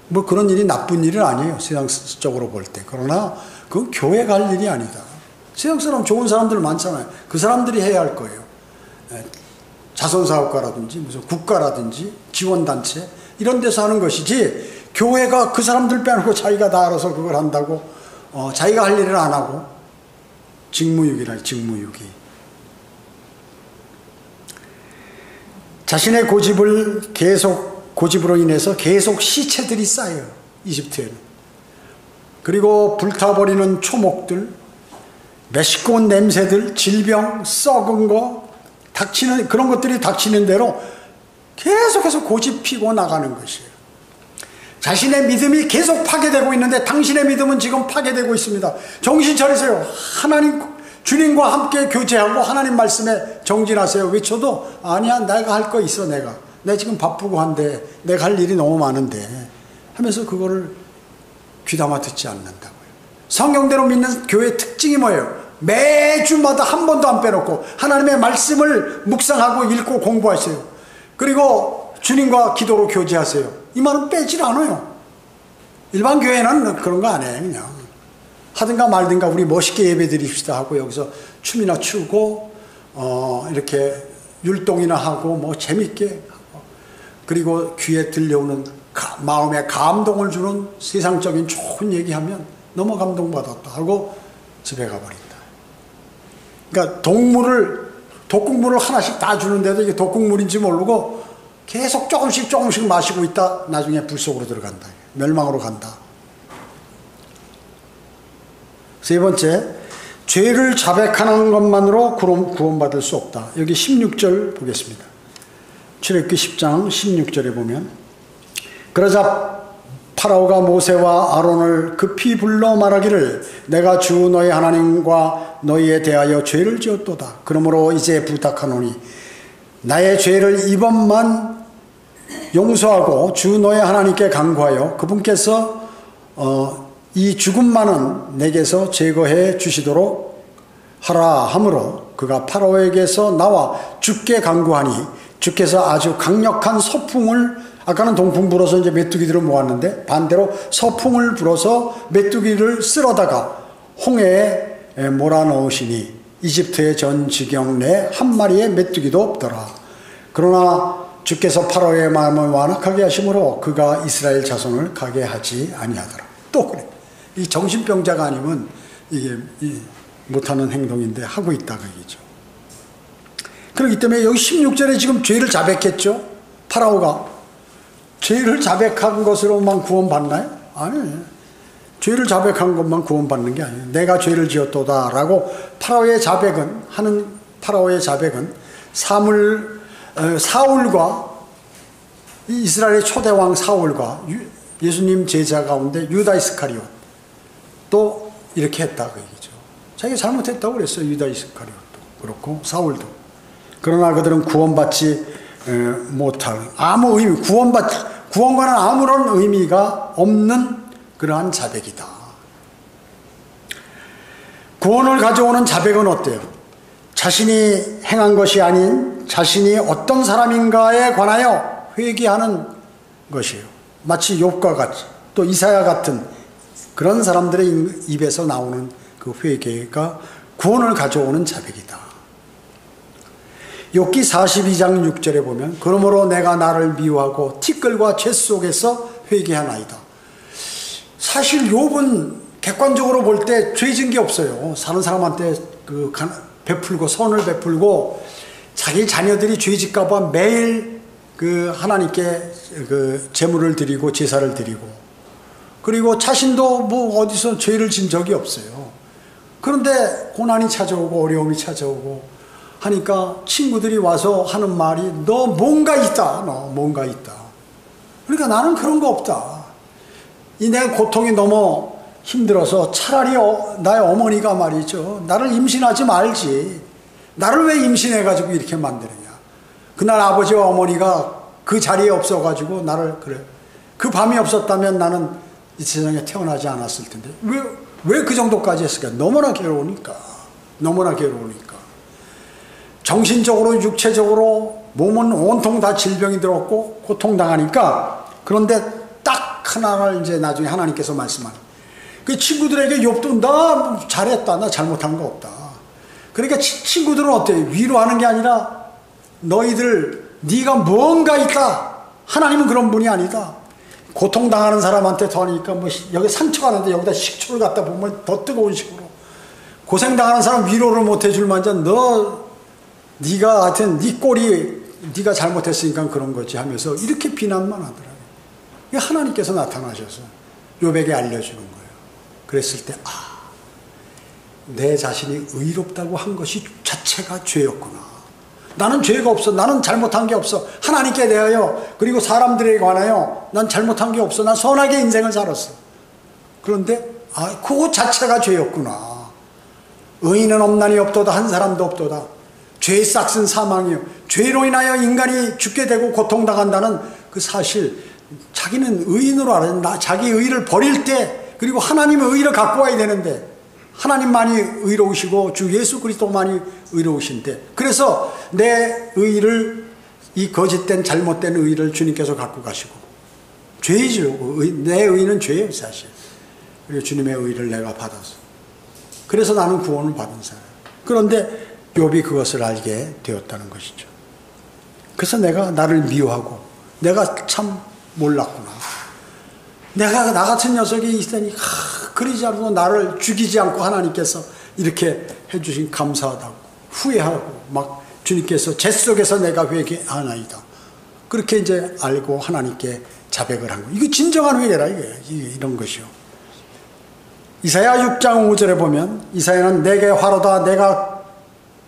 뭐 그런 일이 나쁜 일은 아니에요. 세상적으로 볼 때. 그러나 그건 교회 갈 일이 아니다. 세상 사람 좋은 사람들 많잖아요. 그 사람들이 해야 할 거예요. 자선사업가라든지 무슨 국가라든지 지원단체 이런 데서 하는 것이지, 교회가 그 사람들 빼놓고 자기가 다 알아서 그걸 한다고 자기가 할 일을 안 하고 직무유기라. 직무유기. 자신의 고집으로 인해서 계속 시체들이 쌓여요. 이집트에는. 그리고 불타버리는 초목들, 메시꺼운 냄새들, 질병, 썩은 거, 그런 것들이 닥치는 대로 계속해서 고집 피고 나가는 것이에요. 자신의 믿음이 계속 파괴되고 있는데 당신의 믿음은 지금 파괴되고 있습니다. 정신 차리세요. 주님과 함께 교제하고 하나님 말씀에 정진하세요. 외쳐도 아니야, 내가 할 거 있어. 내가 지금 바쁘고 한데 내가 할 일이 너무 많은데 하면서 그거를 귀담아 듣지 않는다고요. 성경대로 믿는 교회의 특징이 뭐예요? 매주마다 한 번도 안 빼놓고 하나님의 말씀을 묵상하고 읽고 공부하세요. 그리고 주님과 기도로 교제하세요. 이 말은 빼질 않아요. 일반 교회는 그런 거 안 해요. 그냥 하든가 말든가 우리 멋있게 예배 드립시다 하고 여기서 춤이나 추고 이렇게 율동이나 하고 뭐 재밌게 하고, 그리고 귀에 들려오는 마음에 감동을 주는 세상적인 좋은 얘기하면 너무 감동받았다 하고 집에 가버린다. 그러니까 독국물을 하나씩 다 주는데도 이게 독국물인지 모르고 계속 조금씩 마시고 있다. 나중에 불 속으로 들어간다. 멸망으로 간다. 세 번째, 죄를 자백하는 것만으로 구원받을 수 없다. 여기 16절 보겠습니다. 출애굽기 10장 16절에 보면, 그러자 파라오가 모세와 아론을 급히 불러 말하기를 내가 주 너희 하나님과 너희에 대하여 죄를 지었도다. 그러므로 이제 부탁하노니 나의 죄를 이번만 용서하고 주 너희 하나님께 간구하여 그분께서 이 죽음만은 내게서 제거해 주시도록 하라 하므로 그가 파라오에게서 나와 주께 간구하니 주께서 아주 강력한 서풍을, 아까는 동풍 불어서 이제 메뚜기들을 모았는데 반대로 서풍을 불어서 메뚜기를 쓸어다가 홍해에 몰아넣으시니 이집트의 전 지경 내 한 마리의 메뚜기도 없더라. 그러나 주께서 파라오의 마음을 완악하게 하심으로 그가 이스라엘 자손을 가게 하지 아니하더라. 또 그래. 이 정신병자가 아니면 이게 못하는 행동인데 하고 있다 그 얘기죠. 그렇기 때문에 여기 16절에 지금 죄를 자백했죠. 파라오가 죄를 자백한 것으로만 구원받나요? 아니, 죄를 자백한 것만 구원받는 게 아니에요. 내가 죄를 지었도다 라고 파라오의 자백은 사울과 이스라엘의 초대왕 사울과 예수님 제자 가운데 유다 이스카리온 또 이렇게 했다 그 얘기죠. 자기가 잘못했다고 그랬어요. 유다 이스카리온도 그렇고 사울도. 그러나 그들은 구원받지 못할 아무 의미, 구원과는 아무런 의미가 없는 그러한 자백이다. 구원을 가져오는 자백은 어때요? 자신이 행한 것이 아닌 자신이 어떤 사람인가에 관하여 회개하는 것이에요. 마치 욥과 같이 또 이사야 같은 그런 사람들의 입에서 나오는 그 회개가 구원을 가져오는 자백이다. 욥기 42장 6절에 보면 그러므로 내가 나를 미워하고 티끌과 죄 속에서 회개하나이다. 사실 욥은 객관적으로 볼 때 죄 진 게 없어요. 사는 사람한테 베풀고 선을 베풀고 자기 자녀들이 죄 짓까 봐 매일 하나님께 제물을 드리고 제사를 드리고 그리고 자신도 뭐 어디서 죄를 진 적이 없어요. 그런데 고난이 찾아오고 어려움이 찾아오고 하니까 친구들이 와서 하는 말이 너 뭔가 있다. 너 뭔가 있다. 그러니까 나는 그런 거 없다. 내 고통이 너무 힘들어서 차라리 나의 어머니가 말이죠. 나를 임신하지 말지. 나를 왜 임신해가지고 이렇게 만드느냐. 그날 아버지와 어머니가 그 자리에 없어가지고 나를 그래. 그 밤이 없었다면 나는 이 세상에 태어나지 않았을 텐데. 왜 그 정도까지 했을까? 너무나 괴로우니까. 너무나 괴로우니까. 정신적으로 육체적으로 몸은 온통 다 질병이 들었고 고통당하니까 그런데 딱 하나를 이제 나중에 하나님께서 말씀하는 그 친구들에게 욥도 나 잘했다. 나 잘못한 거 없다. 그러니까 친구들은 어때요? 위로하는 게 아니라 네가 뭔가 있다. 하나님은 그런 분이 아니다. 고통당하는 사람한테 더 하니까 뭐 여기 상처가 나는데 여기다 식초를 갖다 보면 더 뜨거운 식으로 고생당하는 사람 위로를 못 해줄 만한 네가 하여튼 네 꼴이 네가 잘못했으니까 그런 거지 하면서 이렇게 비난만 하더라고요. 하나님께서 나타나셔서 욥에게 알려주는 거예요. 그랬을 때 내 자신이 의롭다고 한 것이 자체가 죄였구나. 나는 죄가 없어. 나는 잘못한 게 없어. 하나님께 대하여 그리고 사람들에 관하여 난 잘못한 게 없어. 난 선하게 인생을 살았어. 그런데 그거 자체가 죄였구나. 의인은 없나니 없도다. 한 사람도 없도다. 죄의 싹은 사망이요. 죄로 인하여 인간이 죽게 되고 고통당한다는 그 사실 자기는 의인으로 알아요. 자기 의를 버릴 때 그리고 하나님의 의를 갖고 와야 되는데 하나님만이 의로우시고 주 예수 그리스도만이 의로우신데 그래서 내 의를 이 거짓된 잘못된 의를 주님께서 갖고 가시고 죄이죠. 내 의는 죄예요 사실. 그리고 주님의 의를 내가 받아서 그래서 나는 구원을 받은 사람. 그런데 욥이 그것을 알게 되었다는 것이죠. 그래서 내가 나를 미워하고 내가 참 몰랐구나. 내가 나 같은 녀석이 있으니 그러지 않고 나를 죽이지 않고 하나님께서 이렇게 해주신 감사하다고 후회하고 막 주님께서 제 속에서 내가 회개하나이다. 그렇게 이제 알고 하나님께 자백을 한 거예요. 이게 진정한 회개라 이런 것이요. 이사야 6장 5절에 보면 이사야는 내게 화로다 내가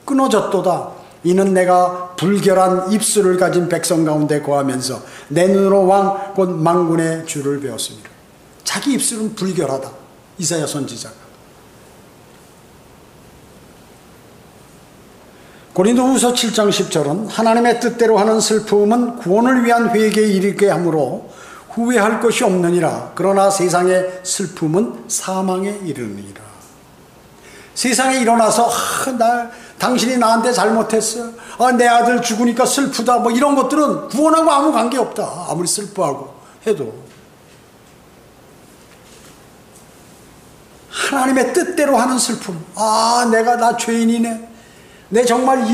끊어졌도다. 이는 내가 불결한 입술을 가진 백성 가운데 거하면서 내 눈으로 왕 곧 만군의 주를 배웠습니다. 자기 입술은 불결하다. 이사야 선지자가. 고린도후서 7장 10절은 하나님의 뜻대로 하는 슬픔은 구원을 위한 회개에 이르게 하므로 후회할 것이 없느니라. 그러나 세상의 슬픔은 사망에 이르느니라. 세상에 일어나서 당신이 나한테 잘못했어. 내 아들 죽으니까 슬프다. 뭐 이런 것들은 구원하고 아무 관계없다. 아무리 슬퍼하고 해도. 하나님의 뜻대로 하는 슬픔. 나 죄인이네. 내 정말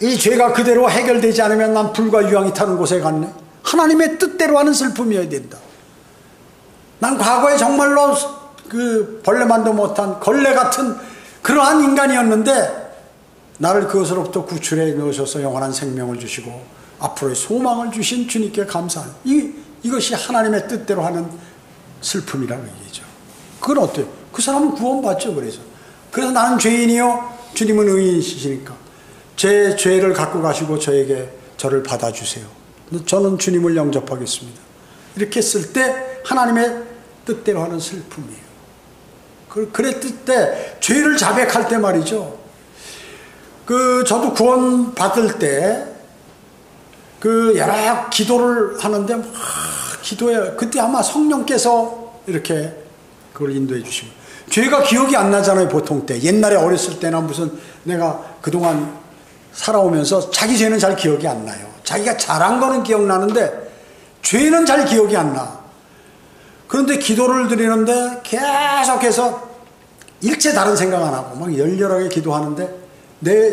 이 죄가 그대로 해결되지 않으면 난 불과 유황이 타는 곳에 갔네. 하나님의 뜻대로 하는 슬픔이어야 된다. 난 과거에 정말로 그 벌레만도 못한 걸레 같은 그러한 인간이었는데 나를 그것으로부터 구출해 넣으셔서 영원한 생명을 주시고 앞으로의 소망을 주신 주님께 감사합니다. 이것이 하나님의 뜻대로 하는 슬픔이라는 얘기죠. 그건 어때요? 그 사람은 구원받죠. 그래서 나는 죄인이요 주님은 의인이시니까 제 죄를 갖고 가시고 저를 받아주세요. 저는 주님을 영접하겠습니다. 이렇게 했을 때 하나님의 뜻대로 하는 슬픔이에요. 그랬을 때 죄를 자백할 때 말이죠. 저도 구원 받을 때 여러 기도를 하는데 기도해. 그때 아마 성령께서 이렇게 그걸 인도해 주시고 죄가 기억이 안 나잖아요. 보통 때 옛날에 어렸을 때나 무슨 내가 그동안 살아오면서 자기 죄는 잘 기억이 안 나요. 자기가 잘한 거는 기억나는데 죄는 잘 기억이 안 나. 그런데 기도를 드리는데 계속해서 일체 다른 생각 안 하고 막 열렬하게 기도하는데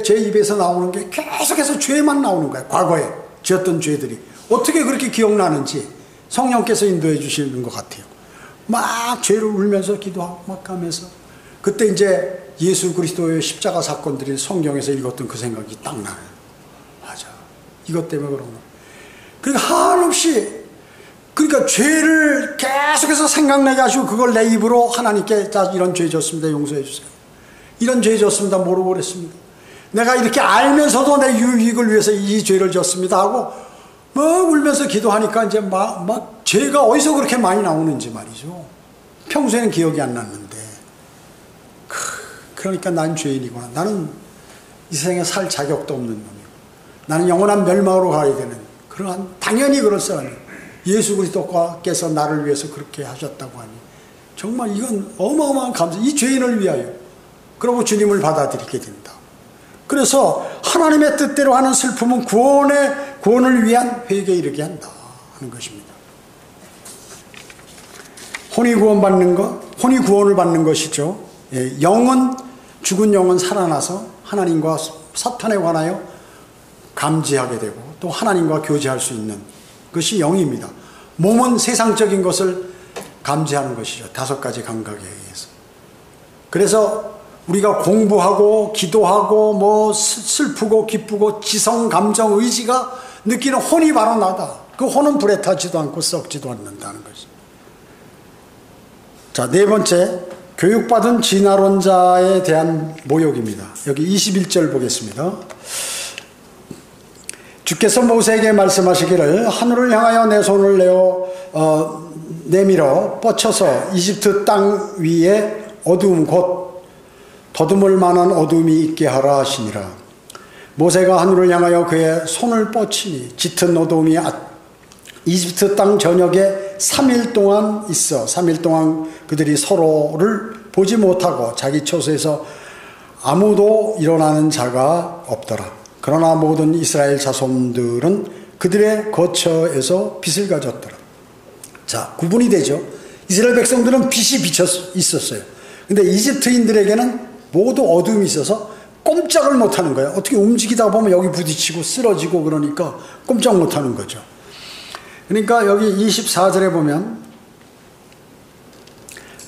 제 입에서 나오는 게 계속해서 죄만 나오는 거예요. 과거에 지었던 죄들이 어떻게 그렇게 기억나는지 성령께서 인도해 주시는 것 같아요. 막 죄를 울면서 기도하고 막 하면서 그때 이제 예수 그리스도의 십자가 사건들이 성경에서 읽었던 그 생각이 딱 나요. 맞아. 이것 때문에 그런 거. 그러니까 한없이 그러니까 죄를 계속해서 생각나게 하시고 그걸 내 입으로 하나님께 자 이런 죄 졌습니다. 용서해 주세요. 이런 죄 졌습니다. 모르고 그랬습니다. 내가 이렇게 알면서도 내 유익을 위해서 이 죄를 졌습니다 하고 뭐 울면서 기도하니까 이제 막 죄가 어디서 그렇게 많이 나오는지 말이죠. 평소에는 기억이 안 났는데 그러니까 난 죄인이구나. 나는 이 세상에 살 자격도 없는 놈이고 나는 영원한 멸망으로 가야 되는 그러한 당연히 그럴 사람이에요. 예수 그리스도께서 나를 위해서 그렇게 하셨다고 하니 정말 이건 어마어마한 감사. 이 죄인을 위하여 그러고 주님을 받아들이게 된다. 그래서 하나님의 뜻대로 하는 슬픔은 구원을 위한 회개에 이르게 한다 하는 것입니다. 혼이 구원을 받는 것이죠. 죽은 영은 살아나서 하나님과 사탄에 관하여 감지하게 되고 또 하나님과 교제할 수 있는 것이 영입니다. 몸은 세상적인 것을 감지하는 것이죠. 5가지 감각에 의해서. 그래서 우리가 공부하고 기도하고 뭐 슬프고 기쁘고 지성, 감정, 의지가 느끼는 혼이 바로 나다. 그 혼은 불에 타지도 않고 썩지도 않는다는 것이. 자, 4번째, 교육받은 진화론자에 대한 모욕입니다. 여기 21절 보겠습니다. 주께서 모세에게 말씀하시기를 하늘을 향하여 내 손을 내밀어 뻗쳐서 이집트 땅 위에 어두움 곧 더듬을 만한 어둠이 있게 하라 하시니라. 모세가 하늘을 향하여 그의 손을 뻗치니 짙은 어둠이 이집트 땅 전역에 3일 동안 있어 3일 동안 그들이 서로를 보지 못하고 자기 처소에서 아무도 일어나는 자가 없더라. 그러나 모든 이스라엘 자손들은 그들의 거처에서 빛을 가졌더라. 자, 구분이 되죠. 이스라엘 백성들은 빛이 비쳐 있었어요. 근데 이집트인들에게는 모두 어둠이 있어서 꼼짝을 못하는 거예요. 어떻게 움직이다 보면 여기 부딪히고 쓰러지고 그러니까 꼼짝 못하는 거죠. 그러니까 여기 24절에 보면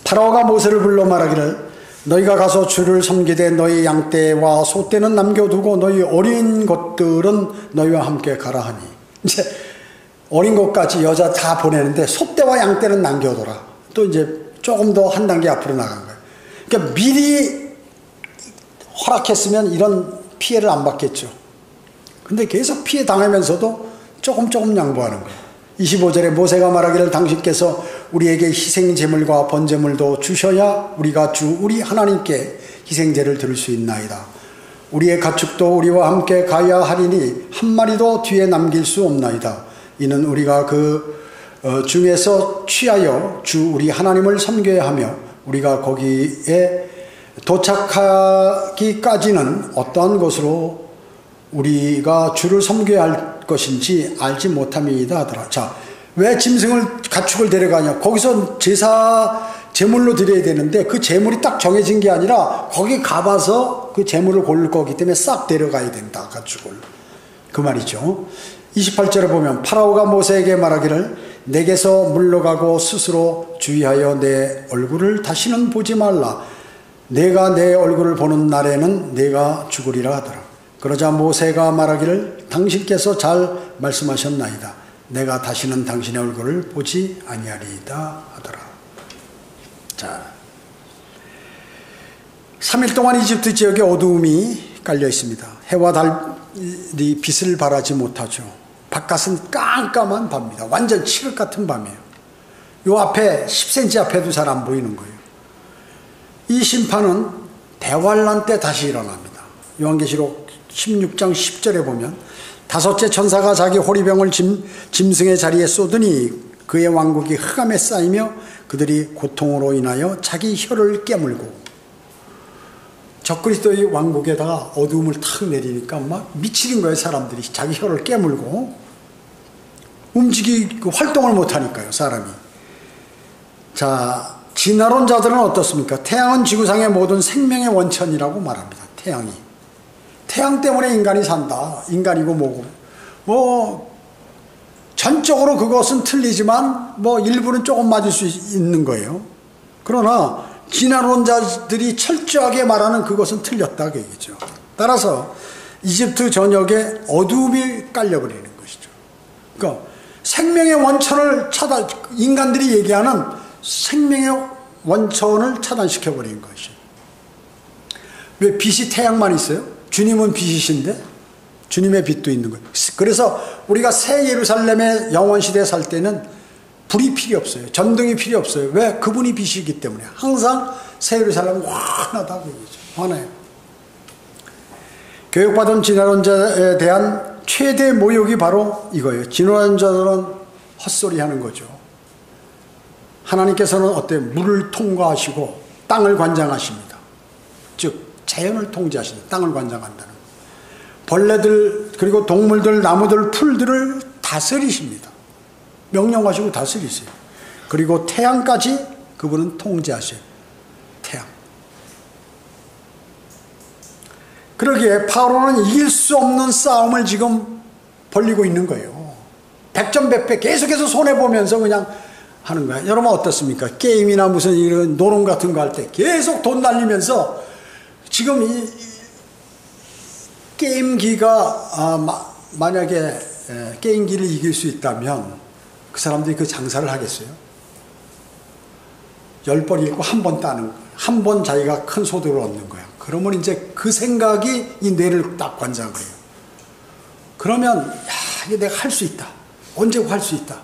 파라오가 모세를 불러 말하기를 너희가 가서 주를 섬기되 너희 양떼와 소떼는 남겨두고 너희 어린 것들은 너희와 함께 가라 하니 이제 어린 것까지 여자 다 보내는데 소떼와 양떼는 남겨둬라. 또 이제 조금 더 한 단계 앞으로 나간 거예요. 그러니까 미리 허락했으면 이런 피해를 안 받겠죠. 근데 계속 피해 당하면서도 조금 양보하는 거예요. 25절에 모세가 말하기를 당신께서 우리에게 희생제물과 번제물도 주셔야 우리가 우리 하나님께 희생제를 드릴 수 있나이다. 우리의 가축도 우리와 함께 가야 하리니 한 마리도 뒤에 남길 수 없나이다. 이는 우리가 그 중에서 취하여 우리 하나님을 섬겨야 하며 우리가 거기에 도착하기까지는 어떠한 것으로 우리가 주를 섬겨야 할 것인지 알지 못함이다 하더라. 자, 왜 짐승을 가축을 데려가냐? 거기서 제물로 드려야 되는데 그 제물이 딱 정해진 게 아니라 거기 가봐서 그 제물을 고를 거기 때문에 싹 데려가야 된다. 가축을. 그 말이죠. 28절에 보면 파라오가 모세에게 말하기를 내게서 물러가고 스스로 주의하여 내 얼굴을 다시는 보지 말라. 내가 내 얼굴을 보는 날에는 내가 죽으리라 하더라. 그러자 모세가 말하기를 당신께서 잘 말씀하셨나이다. 내가 다시는 당신의 얼굴을 보지 아니하리이다 하더라. 자, 3일 동안 이집트 지역에 어두움이 깔려 있습니다. 해와 달이 빛을 발하지 못하죠. 바깥은 깜깜한 밤입니다. 완전 칠흑 같은 밤이에요. 요 앞에 10cm 앞에도 잘 안 보이는 거예요. 이 심판은 대환란 때 다시 일어납니다. 요한계시록 16장 10절에 보면 다섯째 천사가 자기 호리병을 짐승의 자리에 쏟으니 그의 왕국이 흑암에 쌓이며 그들이 고통으로 인하여 자기 혀를 깨물고, 적그리스도의 왕국에다가 어두움을 탁 내리니까 막 미치는 거예요. 사람들이 자기 혀를 깨물고 활동을 못하니까요, 사람이. 자, 진화론자들은 어떻습니까? 태양은 지구상의 모든 생명의 원천이라고 말합니다. 태양 때문에 인간이 산다. 인간이고 뭐고. 뭐 전적으로 그것은 틀리지만 뭐 일부는 조금 맞을 수 있는 거예요. 그러나 진화론자들이 철저하게 말하는 그것은 틀렸다 그 얘기죠. 따라서 이집트 전역에 어두움이 깔려버리는 것이죠. 그러니까 생명의 원천을 인간들이 얘기하는 생명의 원천을 차단시켜버린 것이죠. 왜 빛이 태양만 있어요? 주님은 빛이신데 주님의 빛도 있는 거예요. 그래서 우리가 새 예루살렘의 영원시대에 살 때는 불이 필요 없어요. 전등이 필요 없어요. 왜? 그분이 빛이기 때문에. 항상 새 예루살렘은 환하다고 얘기죠. 환해요. 교육받은 진화론자에 대한 최대 모욕이 바로 이거예요. 진화론자들은 헛소리 하는 거죠. 하나님께서는 어때요? 물을 통과하시고 땅을 관장하십니다. 즉 자연을 통제하신다. 땅을 관장한다는. 벌레들 그리고 동물들, 나무들, 풀들을 다스리십니다. 명령하시고 다스리세요. 그리고 태양까지 그분은 통제하셔요. 태양. 그러기에 바로는 이길 수 없는 싸움을 지금 벌리고 있는 거예요. 백전백패 계속해서 손해보면서 그냥 하는 거야. 여러분 어떻습니까? 게임이나 무슨 이런 노름 같은 거 할 때 계속 돈 날리면서 지금 이 게임기가 만약에 게임기를 이길 수 있다면 그 사람들이 그 장사를 하겠어요? 10번 읽고 한 번 따는 거예요. 한 번 자기가 큰 소득을 얻는 거야. 그러면 이제 그 생각이 이 뇌를 딱 관장을 해요. 그러면 야, 이게 내가 할 수 있다. 언제고 할 수 있다.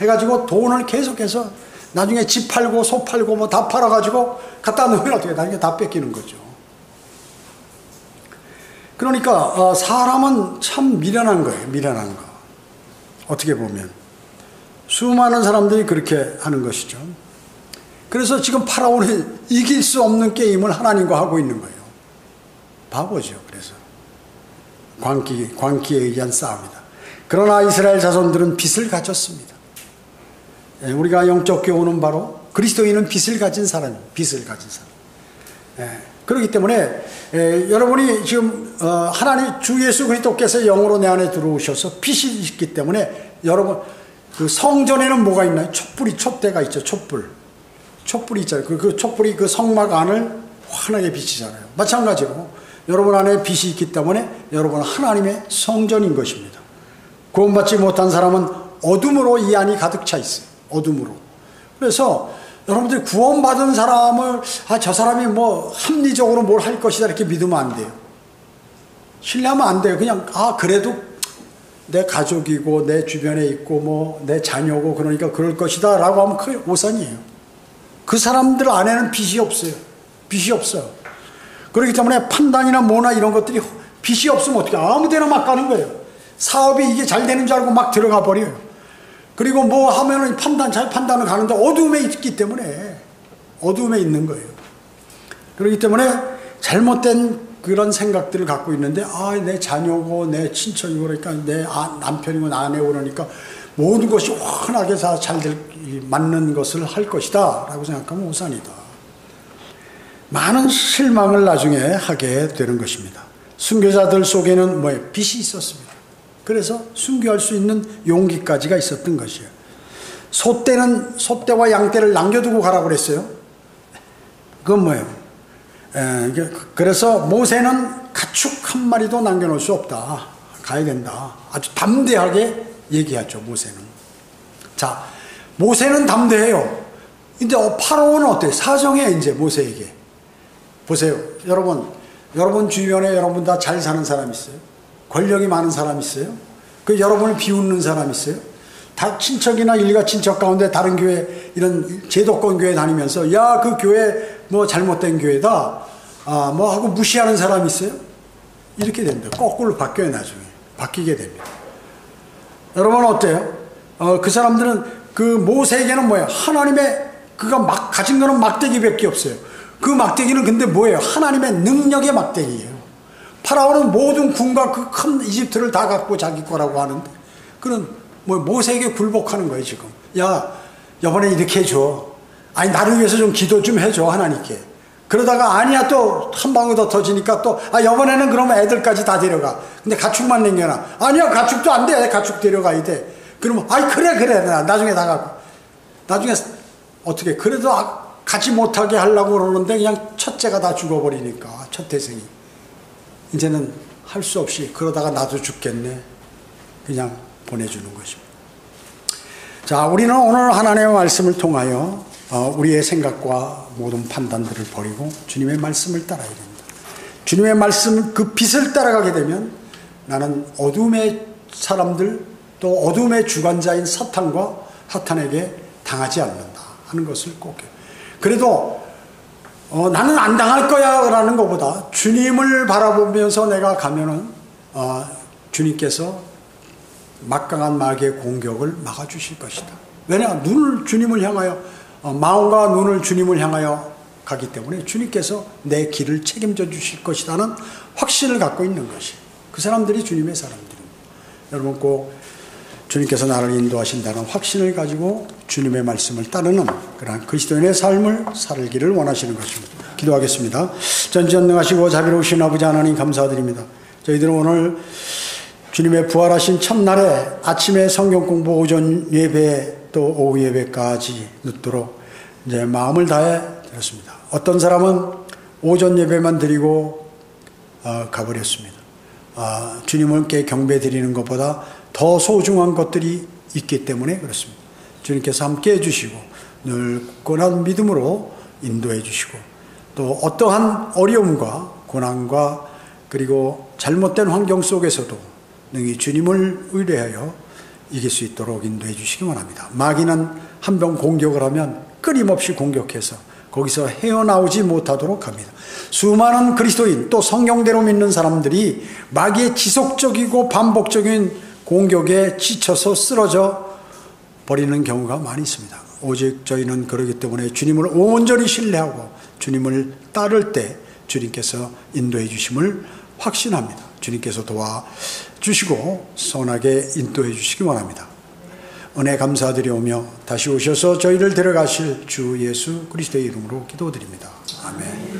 해가지고 돈을 계속해서 나중에 집 팔고 소 팔고 뭐 다 팔아가지고 갖다 놓으면 어떻게 나중에 다 뺏기는 거죠. 그러니까 사람은 참 미련한 거예요. 미련한 거. 어떻게 보면 수많은 사람들이 그렇게 하는 것이죠. 그래서 지금 파라오는 이길 수 없는 게임을 하나님과 하고 있는 거예요. 바보죠. 그래서 광기에 의한 싸움이다. 그러나 이스라엘 자손들은 빛을 가졌습니다. 우리가 영적 교훈은 바로 그리스도인은 빛을 가진 사람입니다. 빛을 가진 사람. 그렇기 때문에 여러분이 지금 하나님 주 예수 그리스도께서 영으로 내 안에 들어오셔서 빛이 있기 때문에 여러분 그 성전에는 뭐가 있나요? 촛대가 있죠. 촛불이 있잖아요. 그 촛불이 그 성막 안을 환하게 비치잖아요. 마찬가지로 여러분 안에 빛이 있기 때문에 여러분은 하나님의 성전인 것입니다. 구원받지 못한 사람은 어둠으로 이 안이 가득 차 있어요. 어둠으로. 그래서 여러분들이 구원받은 사람을 저 사람이 뭐 합리적으로 뭘 할 것이다 이렇게 믿으면 안 돼요. 신뢰하면 안 돼요. 그냥 그래도 내 가족이고 내 주변에 있고 뭐 내 자녀고 그러니까 그럴 것이다 라고 하면 그게 오산이에요. 그 사람들 안에는 빛이 없어요. 빛이 없어요. 그렇기 때문에 판단이나 뭐나 이런 것들이 빛이 없으면 어떻게 아무 데나 막 가는 거예요. 사업이 이게 잘 되는 줄 알고 막 들어가 버려요. 그리고 뭐 하면은 잘 판단을 가는데 어두움에 있기 때문에 어두움에 있는 거예요. 그렇기 때문에 잘못된 그런 생각들을 갖고 있는데 내 자녀고 내 친척이고 그러니까 내 남편이고 아내고 그러니까 모든 것이 환하게 잘 맞는 것을 할 것이다 라고 생각하면 오산이다. 많은 실망을 나중에 하게 되는 것입니다. 순교자들 속에는 빛이 있었습니다. 그래서 순교할 수 있는 용기까지가 있었던 것이에요. 소떼와 양떼를 남겨두고 가라고 그랬어요. 그건 뭐예요? 그래서 모세는 가축 한 마리도 남겨놓을 수 없다. 가야 된다. 아주 담대하게 얘기하죠, 모세는. 자, 모세는 담대해요. 근데 파라오는 어때요? 사정해, 이제 모세에게. 보세요. 여러분 주변에 여러분 다 잘 사는 사람 있어요? 권력이 많은 사람 있어요? 그 여러분을 비웃는 사람 있어요? 다 친척이나 일가 친척 가운데 다른 교회, 이런 제도권 교회 다니면서, 야, 그 교회 뭐 잘못된 교회다. 뭐 하고 무시하는 사람 있어요? 이렇게 됩니다. 거꾸로 바뀌어요, 나중에. 바뀌게 됩니다. 여러분 어때요? 그 사람들은 그 모세에게는 뭐예요? 하나님의 그가 막 가진 거는 막대기밖에 없어요. 그 막대기는 근데 뭐예요? 하나님의 능력의 막대기예요. 파라오는 모든 군과 그 큰 이집트를 다 갖고 자기 거라고 하는데, 그는 뭐 모세에게 굴복하는 거예요, 지금. 야, 이번에 이렇게 해줘. 아니, 나를 위해서 좀 기도 좀 해줘, 하나님께. 그러다가 아니야, 또 한 방울 더 터지니까 또, 이번에는 그러면 애들까지 다 데려가. 근데 가축만 남겨놔. 아니야, 가축도 안 돼. 가축 데려가야 돼. 그러면, 그래. 나중에 다 가고. 나중에 어떻게, 그래도 가지 못하게 하려고 그러는데 그냥 첫째가 다 죽어버리니까, 첫 태생이. 이제는 할 수 없이, 그러다가 나도 죽겠네. 그냥 보내주는 것입니다. 자, 우리는 오늘 하나님의 말씀을 통하여 우리의 생각과 모든 판단들을 버리고 주님의 말씀을 따라야 됩니다. 주님의 말씀, 그 빛을 따라가게 되면 나는 어둠의 사람들, 또 어둠의 주관자인 사탄에게 당하지 않는다 하는 것을 꼭 해요. 그래도 나는 안 당할 거야 라는 것보다 주님을 바라보면서 내가 가면은 주님께서 막강한 마귀의 공격을 막아주실 것이다. 왜냐? 눈을 주님을 향하여, 마음과 눈을 주님을 향하여 가기 때문에 주님께서 내 길을 책임져 주실 것이라는 확신을 갖고 있는 것이, 그 사람들이 주님의 사람들입니다. 여러분 꼭 주님께서 나를 인도하신다는 확신을 가지고 주님의 말씀을 따르는 그러한 그리스도인의 삶을 살기를 원하시는 것입니다. 기도하겠습니다. 전지전능하시고 자비로우신 아버지 하나님 감사드립니다. 저희들은 오늘 주님의 부활하신 첫날에 아침에 성경 공부, 오전 예배, 또 오후 예배까지 늦도록 이제 마음을 다해 드렸습니다. 어떤 사람은 오전 예배만 드리고 가버렸습니다. 주님께 경배 드리는 것보다 더 소중한 것들이 있기 때문에 그렇습니다. 주님께서 함께 해주시고 늘 굳건한 믿음으로 인도해 주시고, 또 어떠한 어려움과 고난과 그리고 잘못된 환경 속에서도 능히 주님을 의뢰하여 이길 수 있도록 인도해 주시기 원합니다. 마귀는 한 번 공격을 하면 끊임없이 공격해서 거기서 헤어나오지 못하도록 합니다. 수많은 그리스도인, 또 성경대로 믿는 사람들이 마귀의 지속적이고 반복적인 공격에 지쳐서 쓰러져 버리는 경우가 많이 있습니다. 오직 저희는 그러기 때문에 주님을 온전히 신뢰하고 주님을 따를 때 주님께서 인도해 주심을 확신합니다. 주님께서 도와주시고 선하게 인도해 주시기 원합니다. 은혜 감사드리오며 다시 오셔서 저희를 데려가실 주 예수 그리스도의 이름으로 기도드립니다. 아멘.